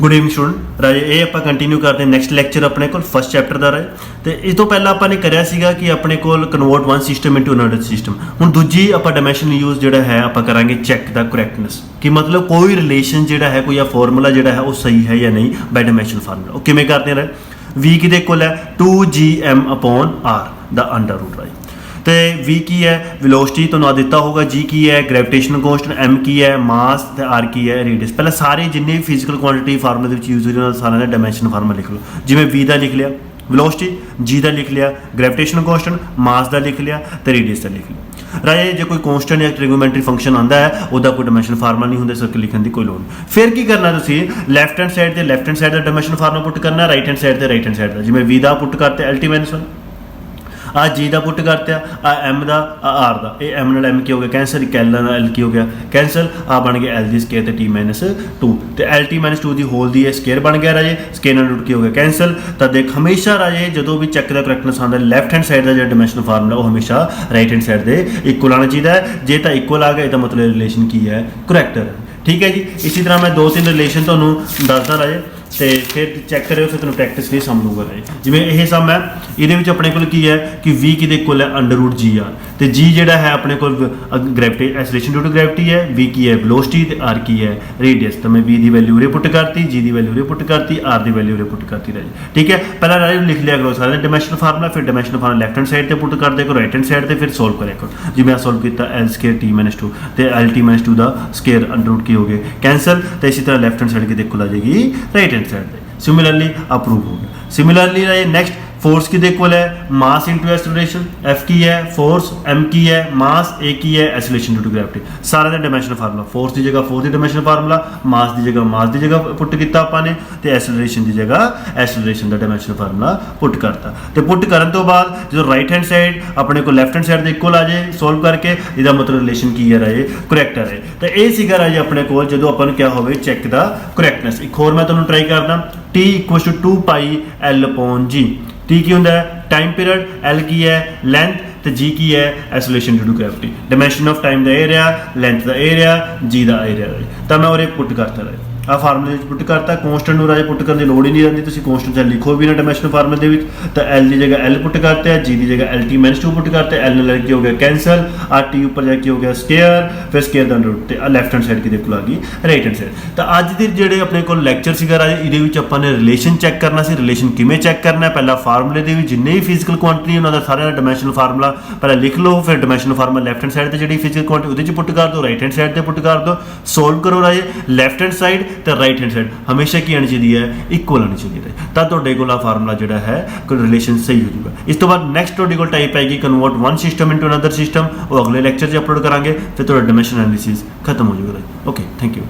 Good evening student राजे ये आप continue करते हैं नैक्सट लैक्चर अपने को फस्ट चैप्टर का राजे तो इस तो पहला आपने कराया सीगा कि अपने को convert one system into another system हुण दूजी आप डायमेंशन यूज जोड़ा है आप करांगे चैक द करैक्टनेस कि मतलब कोई रिलेशन जोड़ा है कोई फॉर्मूला जोड़ा है वो सही है या नहीं बाय डायमेंशनल फार्मूला वो किमें करते हैं वी कि कोल है 2gm upon R the under root right तो वी की है वेलोसिटी तो ना दिता होगा जी की है ग्रेविटेशनल कांस्टेंट एम की है मास ते आर की है रेडियस पहले सारे जिन्ने भी फिजिकल क्वांटिटी फार्मूले यूज हो रहे सारे डायमेंशन फार्मूला लिख लो जिमें वी का लिख लिया वेलोसिटी जी का लिख लिया ग्रेविटेशनल कांस्टेंट मास का लिख लिया तो रेडियस का लिख लिया राजे जो कोई कांस्टेंट या ट्रिगोनोमेट्री फंक्शन आता है उसका कोई डायमेंशन फार्मूला नहीं होंगे सर्कल लिखने की कोई लोड़ नहीं फिर की करना लैफ्ट हैंड साइड से लैफ्ट हैंड साइड का डायमेंशन फार्मूला पुट करना राइट हैंड साइड से राइट हैंड साइड का जिमें वी का पुट करते LT -1 आ जी का पुट करते आ एम का आ आर का ये एम नाल एम की हो गया कैंसल एल नाल एल की हो गया कैंसल आ बन गया एल दी स्केयर ते T -2 तो LT -2 की होल दी स्केयर बन गया राजे स्केयर नाल रूट की हो गया कैंसल तो देख हमेशा राजे जो भी चेक का करैक्टनेस आता लैफ्ट हैंड साइड का जो डायमेंशनल फार्मूला वो हमेशा राइट हैंड साइड के इक्वल आना चाहिए जे तो इक्वल आ गया इसका मतलब रिलेशन की है करैक्ट है ठीक है जी। इसी तरह मैं 2-3 रिलेशन तुहानूं दसदा राजे तो फिर चैक करो फिर तुम प्रैक्टिस नहीं समझूगा राजे जिवें यह सम है ये अपने को की है कि वी कि कोल है अंडर रूट जी आर तो जी जोड़ा है अपने को gravity acceleration due to gravity है वी की है वेलोसिटी तो आर की है रेडियस तो मैं वी की वैल्यू उरे पुट करती जी की वैल्यू उरे पुट करती आर की वैल्यू उरे पुट करती राजे ठीक है। पहला राजे लिख लिया करो सारे डायमेंशनल फार्मूला फिर dimensional formula left hand side से पुट कर दिया करो राइट हैंड साइड से फिर सोल्व करें करो जिवें सोल्व किया एल स्केयर T -2 तो LT -2 का स्केयर अंडर रूट की हो गए कैंसल तो इसी तरह लैफ्ट हैंड साइड की देखो आ जाएगी राइट हैंड साइड से सिमिलरली अप्रूव हो गया। सिमिलरली नेक्स्ट फोर्स की इक्वल है मास इंटू एक्सेलरेशन एफ की है फोर्स एम की है मास ए की है एक्सेलरेशन ड्यू टू ग्रेविटी सारे का डायमेंशनल फार्मूला फोर्स की जगह फोर्स की डायमेंशनल फार्मूला मास की जगह मास की जगह पुट किया आपने तो एक्सेलरेशन की जगह एक्सेलरेशन का डायमेंशनल फार्मूला पुट करता तो पुट करने तो बाद जो राइट हैंड साइड अपने को लैफ्ट हैंड साइड के इक्वल आ जाए सोल्व करके इसका मतलब रिलेशन की है रहे करैक्ट रहे तो ये सीगा राजे अपने को जो अपन क्या हो चैक द करैक्टनेस एक होर मैं तुहानूं ट्राई करना T = 2πL/G टी की होंगे टाइम पीरियड एल की है लेंथ तो जी की है acceleration due to gravity dimension of time का एरिया लेंथ का एरिया जी का एरिया तो मैं और एक पुट करता रहे आ फार्मूले पुट करता कॉन्स्टेंट राजे पुट करने की लोड़ ही नहीं रहती तुम कॉन्स्टेंट चाहे लिखो भी ना डायमेंशनल फार्मूले तो एल की जगह एल पुट करते हैं जी की जगह LT -2 पुट करते हैं एल की हो गया कैंसल आ टी ऊपर जाके हो गया स्केयर फिर स्केयर का रूट लैफ्ट हैंड साइड की देखो आ गई राइट हैंड साइड तो अज के जोड़े अपने को लैक्चर सीगा राजे ये अपने रिलेशन चैक करना सी रिलेशन किमें चैक करना है पहला फार्मूले के भी जिन्ने भी फिजिकल क्वांटिटी उन्होंने सारे डायमेंशनल फार्मूला पहले लिख लो फिर dimensional formula left hand side से जी फिजिकल क्वांटिटी पुट कर दो राइट हैंड साइड से पुट कर दो सोल्व करो राजे लैफ्ट हैंड साइड तो राइट हैंड साइड हमेशा की आनी चाहिए है इक्वल आनी चाहिए है तो को फार्मूला जो है कोई रिलेशन सही हो जाएगा। इस तो बाद नैक्सट को टाइप आएगी convert one system into another system वो अगले लैक्चर से अपलोड करांगे फिर थोड़ा डायमेंशन एनालिसिस खत्म हो जाएगा। Okay thank you.